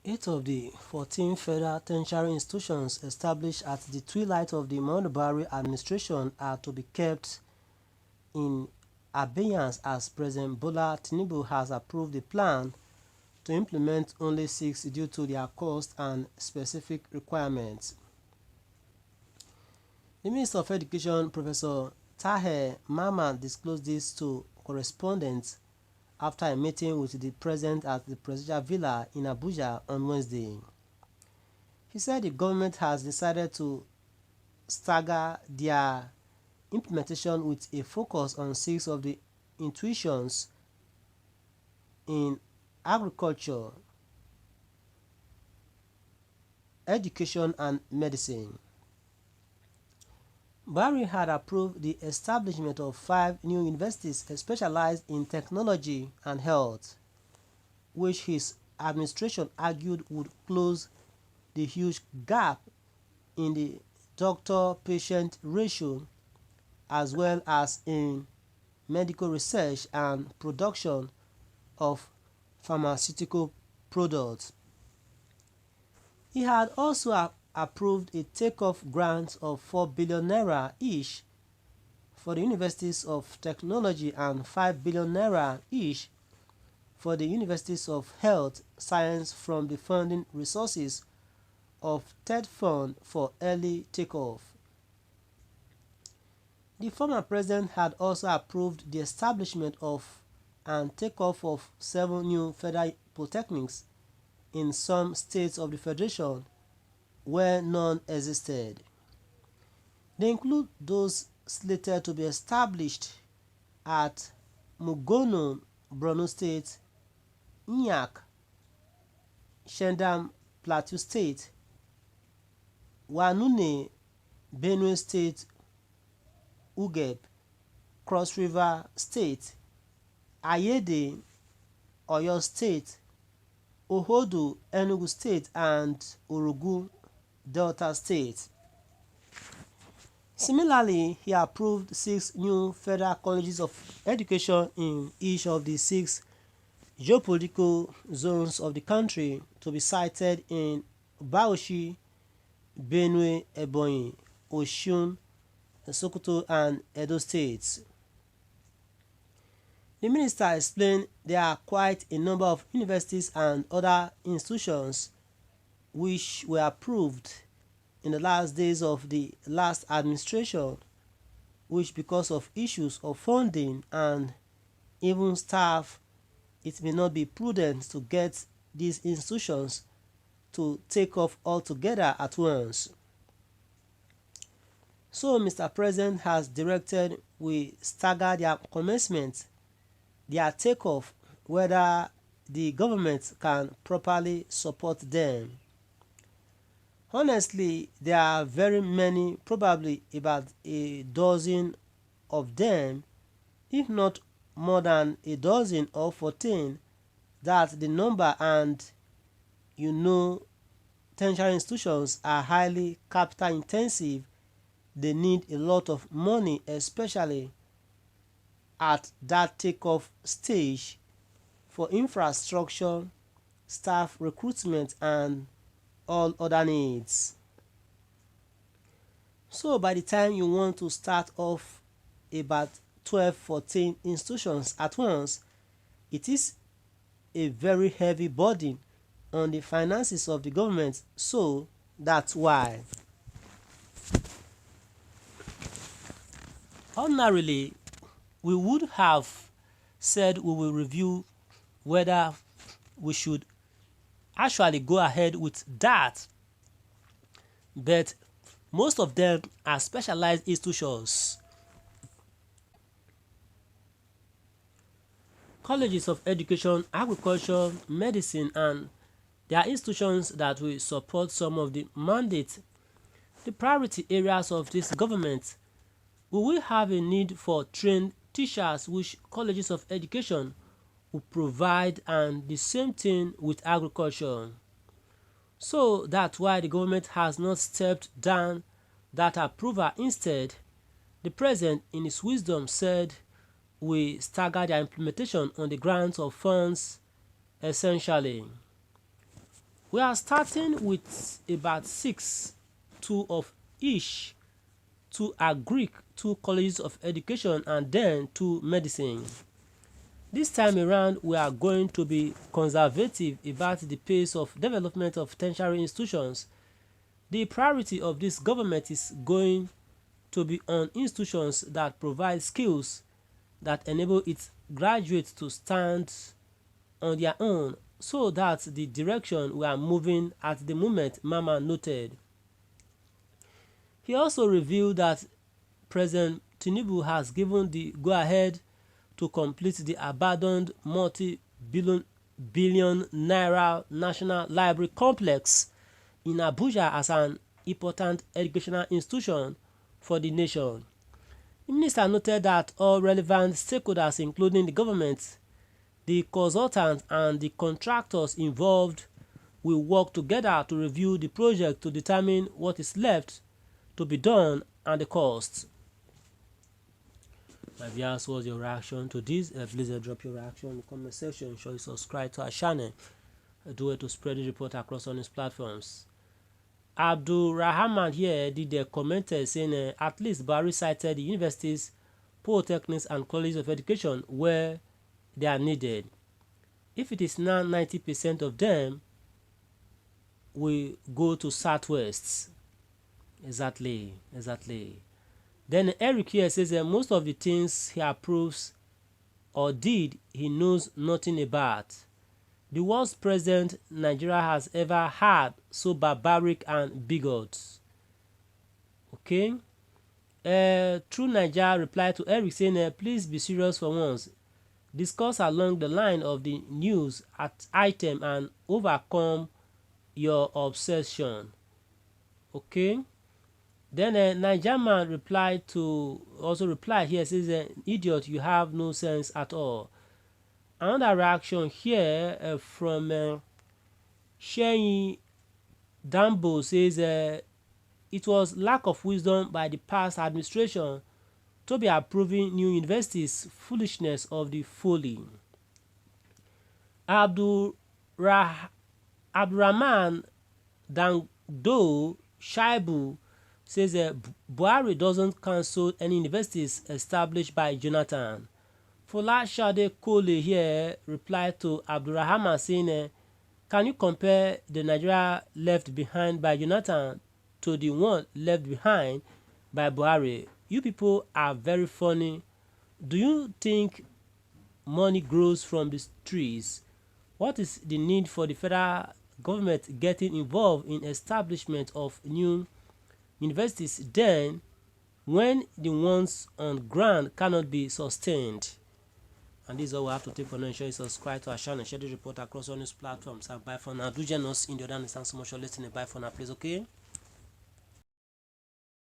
8 of the 14 federal tertiary institutions established at the twilight of the Buhari administration are to be kept in abeyance as President Bola Tinubu has approved the plan to implement only 6 due to their cost and specific requirements. The Minister of Education, Professor Tahir Mamman, disclosed this to correspondents after a meeting with the President at the Presidential Villa in Abuja on Wednesday. He said the government has decided to stagger their implementation with a focus on 6 of the institutions in agriculture, education and medicine. Buhari had approved the establishment of 5 new universities specialized in technology and health, which his administration argued would close the huge gap in the doctor-patient ratio, as well as in medical research and production of pharmaceutical products. He had also approved a take-off grant of 4 billion naira each for the universities of technology and 5 billion naira each for the universities of health science from the funding resources of TED Fund for early takeoff. The former president had also approved the establishment of and takeoff of 7 new federal polytechnics in some states of the federation where none existed. They include those slated to be established at Mugono, Borno State, Nyak, Shandam, Plateau State, Wanune, Benue State, Ugeb, Cross River State, Ayede, Oyo State, Ohodu, Enugu State, and Orugu, Delta State. Similarly, he approved 6 new federal colleges of education in each of the 6 geopolitical zones of the country to be sited in Bauchi, Benue, Ebonyi, Osun, Sokoto, and Edo states. The minister explained there are quite a number of universities and other institutions which were approved in the last days of the last administration, which because of issues of funding and even staff, it may not be prudent to get these institutions to take off altogether at once. So Mr. President has directed we stagger their commencement, their takeoff, whether the government can properly support them. Honestly, there are very many, probably about a dozen of them, if not more than a dozen or 14, that's the number, and tertiary institutions are highly capital intensive. They need a lot of money, especially at that takeoff stage, for infrastructure, staff recruitment, and all other needs. So by the time you want to start off about 12-14 institutions at once, it is a very heavy burden on the finances of the government. So that's why. Ordinarily, we would have said we will review whether we should actually go ahead with that, but most of them are specialized institutions. Colleges of education, agriculture, medicine, and there are institutions that will support some of the mandates, the priority areas of this government. We will have a need for trained teachers, which colleges of education will provide, and the same thing with agriculture. So that's why the government has not stepped down that approval. Instead, the president in his wisdom said we stagger their implementation on the grounds of funds essentially. We are starting with about 6, 2 of each, 2 agric, 2 colleges of education, and then 2 medicine. This time around, we are going to be conservative about the pace of development of tertiary institutions. The priority of this government is going to be on institutions that provide skills that enable its graduates to stand on their own, so that's the direction we are moving at the moment, Mama noted. He also revealed that President Tinubu has given the go-ahead to complete the abandoned multi-billion naira National Library complex in Abuja as an important educational institution for the nation. The minister noted that all relevant stakeholders, including the government, the consultants, and the contractors involved, will work together to review the project to determine what is left to be done and the cost. My viewers, what's your reaction to this? Please drop your reaction in the comment section. Ensure you subscribe to our channel. Do it to spread the report across all these platforms. Abdul Rahman here did a commented saying at least Buhari cited the universities, polytechnics, and colleges of education where they are needed. If it is now 90% of them, we go to Southwest. Exactly. Then Eric here says that most of the things he approves or did, he knows nothing about. The worst president Nigeria has ever had, so barbaric and bigot. Okay. True Nigeria replied to Eric saying, please be serious for once. Discuss along the line of the news at item and overcome your obsession. Okay. Then Nigerman also replied here, says, idiot, you have no sense at all. Another reaction here from Sheyi Dambo says it was lack of wisdom by the past administration to be approving new universities, foolishness of the folly. Abdurrahman Dangdo Shaibu says Buhari doesn't cancel any universities established by Jonathan. Folashade Kole here replied to Abdurrahman saying, can you compare the Nigeria left behind by Jonathan to the one left behind by Buhari? You people are very funny. Do you think money grows from the trees? What is the need for the federal government getting involved in establishment of new universities then when the ones on ground cannot be sustained? And this is all we have to take for now. Ensure you subscribe to our channel, share the report across all news platforms, and bye for now. Do join us in the other instance so much for listening. Bye for now, please. Okay.